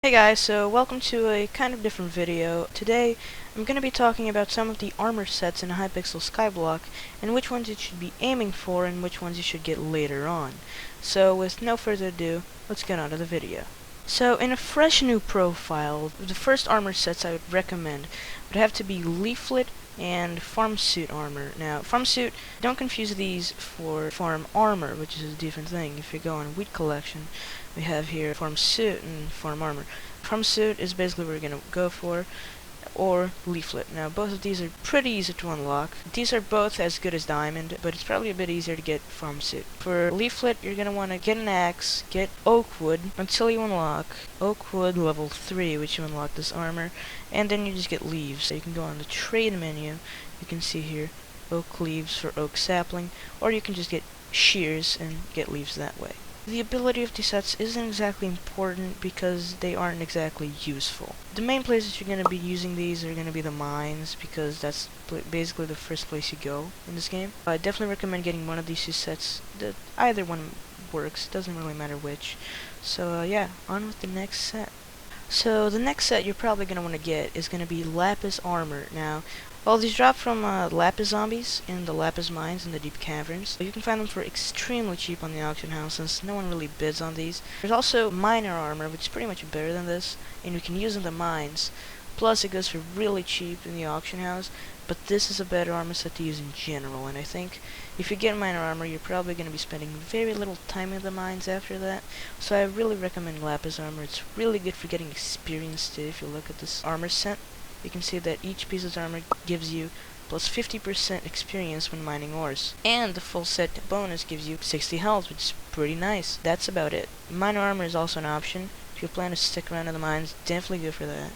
Hey guys, so welcome to a kind of different video. Today, I'm going to be talking about some of the armor sets in Hypixel Skyblock, and which ones you should be aiming for and which ones you should get later on. So with no further ado, let's get on to the video. So in a fresh new profile, the first armor sets I would recommend would have to be Leaflet and Farm Suit armor. Now, Farm Suit, don't confuse these for Farm Armor, which is a different thing. If you go on Wheat Collection, we have here Farm Suit and Farm Armor. Farm Suit is basically what we're going to go for, or Leaflet. Now, both of these are pretty easy to unlock. These are both as good as Diamond, but it's probably a bit easier to get Farm Suit. For Leaflet, you're going to want to get an axe, get Oak Wood until you unlock Oak Wood level 3, which you unlock this armor, and then you just get leaves. So you can go on the trade menu, you can see here oak leaves for oak sapling, or you can just get shears and get leaves that way. The ability of these sets isn't exactly important because they aren't exactly useful. The main places you're going to be using these are going to be the mines, because that's basically the first place you go in this game. I definitely recommend getting one of these two sets. Either one works, doesn't really matter which. So yeah, on with the next set. So the next set you're probably going to want to get is going to be Lapis armor. Now, well, these drop from Lapis zombies in the Lapis mines in the deep caverns. You can find them for extremely cheap on the auction house, since no one really bids on these. There's also miner armor, which is pretty much better than this, and you can use in the mines. Plus, it goes for really cheap in the auction house, but this is a better armor set to use in general, and I think if you get miner armor, you're probably going to be spending very little time in the mines after that. So I really recommend Lapis armor. It's really good for getting experience too. If you look at this armor set, you can see that each piece of armor gives you plus 50% experience when mining ores. And the full set bonus gives you 60 health, which is pretty nice. That's about it. Miner armor is also an option. If you plan to stick around in the mines, definitely go for that.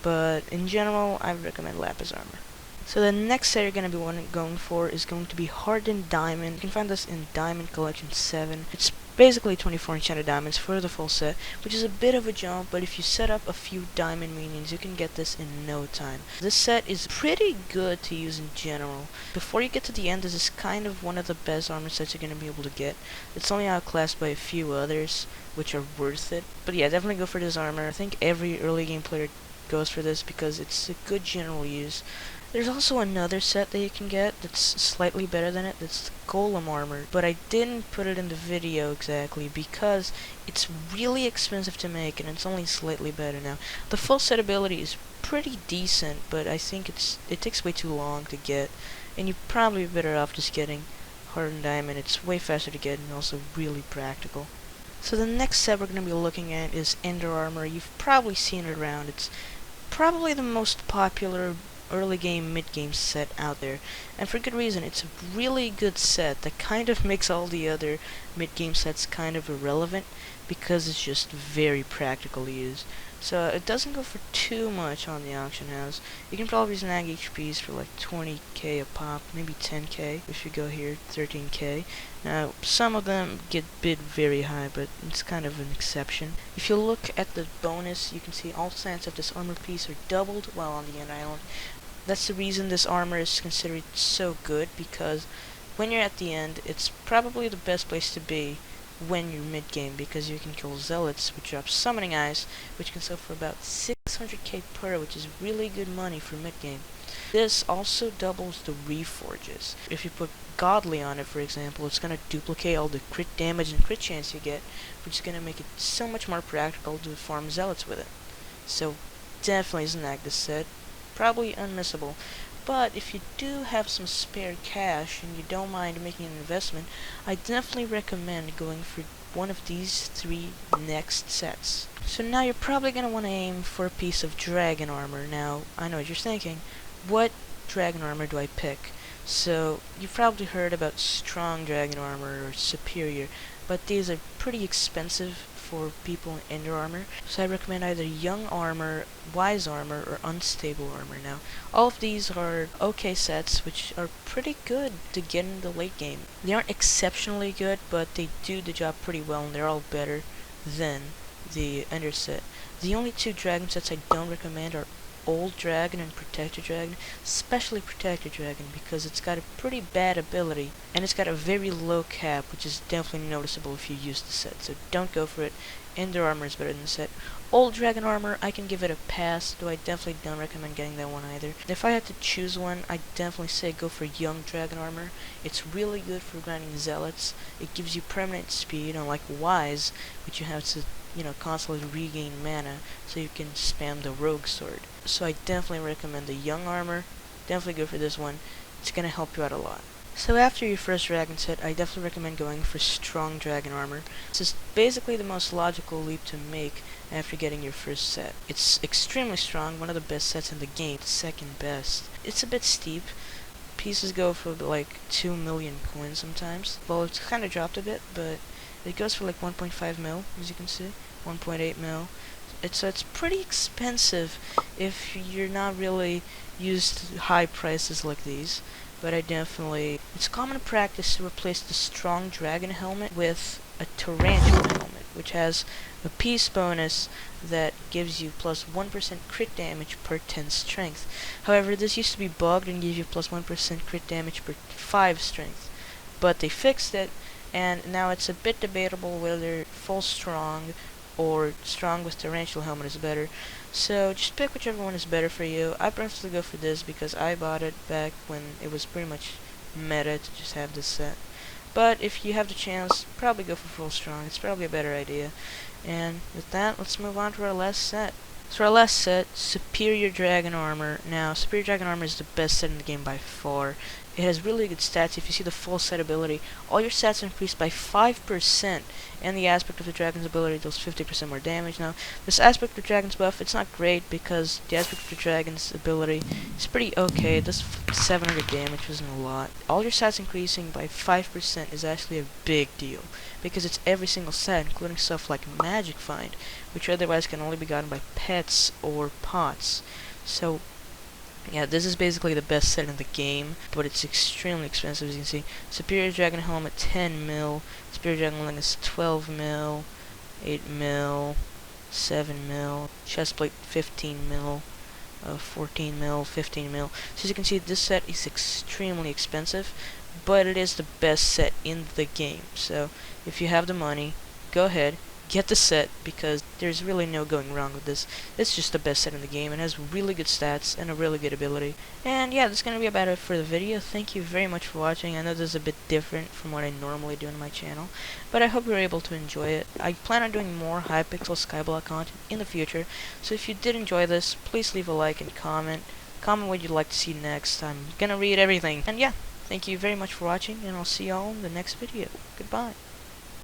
But in general, I would recommend Lapis armor. So the next set you're going to be going for is going to be Hardened Diamond. You can find this in Diamond Collection 7. It's basically 24 enchanted diamonds for the full set, which is a bit of a jump, but if you set up a few diamond minions, you can get this in no time. This set is pretty good to use in general. Before you get to the end, this is kind of one of the best armor sets you're going to be able to get. It's only outclassed by a few others, which are worth it. But yeah, definitely go for this armor. I think every early game player goes for this because it's a good general use. There's also another set that you can get that's slightly better than it. That's the Golem armor, but I didn't put it in the video exactly because it's really expensive to make and it's only slightly better now. The full set ability is pretty decent, but I think it takes way too long to get, and you're probably better off just getting Hardened Diamond. It's way faster to get and also really practical. So the next set we're going to be looking at is Ender armor. You've probably seen it around. It's probably the most popular early game, mid game set out there, and for good reason. It's a really good set that kind of makes all the other mid game sets kind of irrelevant because it's just very practical to use. So it doesn't go for too much on the auction house. You can probably snag HPs for like 20k a pop, maybe 10k if you go here, 13k. Now some of them get bid very high, but it's kind of an exception. If you look at the bonus, you can see all stats of this armor piece are doubled while on the end island. That's the reason this armor is considered so good, because when you're at the end, it's probably the best place to be when you're mid-game, because you can kill zealots, which drop summoning eyes, which can sell for about 600k per, which is really good money for mid-game. This also doubles the reforges. If you put godly on it, for example, it's going to duplicate all the crit damage and crit chance you get, which is going to make it so much more practical to farm zealots with it. So definitely snag this set. Probably unmissable. But if you do have some spare cash and you don't mind making an investment, I definitely recommend going for one of these three next sets. So now you're probably going to want to aim for a piece of dragon armor. Now, I know what you're thinking. What dragon armor do I pick? So, you've probably heard about strong dragon armor or superior, but these are pretty expensive for people in Ender armor, so I recommend either young armor, wise armor, or unstable armor. Now, all of these are okay sets, which are pretty good to get in the late game. They aren't exceptionally good, but they do the job pretty well, and they're all better than the Ender set. The only two dragon sets I don't recommend are Old Dragon and Protector Dragon, especially Protector Dragon, because it's got a pretty bad ability, and it's got a very low cap, which is definitely noticeable if you use the set, so don't go for it. Ender armor is better than the set. Old dragon armor, I can give it a pass, though I definitely don't recommend getting that one either. If I had to choose one, I'd definitely say go for young dragon armor. It's really good for grinding zealots. It gives you permanent speed, unlike wise, which you have to, constantly regain mana so you can spam the rogue sword. So I definitely recommend the young armor. Definitely go for this one. It's gonna help you out a lot. So after your first dragon set, I definitely recommend going for strong dragon armor. This is basically the most logical leap to make after getting your first set. It's extremely strong, one of the best sets in the game, the second best. It's a bit steep. Pieces go for like 2 million coins sometimes. Well, it's kind of dropped a bit, but it goes for like 1.5 mil, as you can see, 1.8 mil. It's pretty expensive if you're not really used to high prices like these. But it's common practice to replace the strong dragon helmet with a tarantula helmet, which has a piece bonus that gives you plus 1% crit damage per 10 strength. However, this used to be bugged and gives you plus 1% crit damage per 5 strength. But they fixed it, and now it's a bit debatable whether full strong or strong with tarantula helmet is better. So just pick whichever one is better for you. I personally go for this because I bought it back when it was pretty much meta to just have this set. But if you have the chance, probably go for full strong. It's probably a better idea. And with that, let's move on to our last set. So our last set, Superior Dragon Armor. Now, Superior Dragon Armor is the best set in the game by far. It has really good stats. If you see the full set ability, all your stats increase by 5%, and the aspect of the dragon's ability does 50% more damage. Now, this aspect of the dragon's buff, it's not great because the aspect of the dragon's ability is pretty okay. It does 700 damage, which isn't a lot. All your stats increasing by 5% is actually a big deal, because it's every single set, including stuff like Magic Find, which otherwise can only be gotten by pets or pots. So, yeah, this is basically the best set in the game, but it's extremely expensive, as you can see. Superior Dragon Helmet, 10 mil. Superior Dragon Ling is 12 mil, 8 mil, 7 mil. Chestplate, 15 mil, 14 mil, 15 mil. So as you can see, this set is extremely expensive, but it is the best set in the game. So if you have the money, go ahead, get the set, because there's really no going wrong with this. It's just the best set in the game. It has really good stats and a really good ability. And yeah, that's gonna be about it for the video. Thank you very much for watching. I know this is a bit different from what I normally do on my channel, but I hope you're able to enjoy it. I plan on doing more Hypixel Skyblock content in the future, so if you did enjoy this, please leave a like and comment. Comment what you'd like to see next. I'm gonna read everything. And yeah, thank you very much for watching, and I'll see y'all in the next video. Goodbye.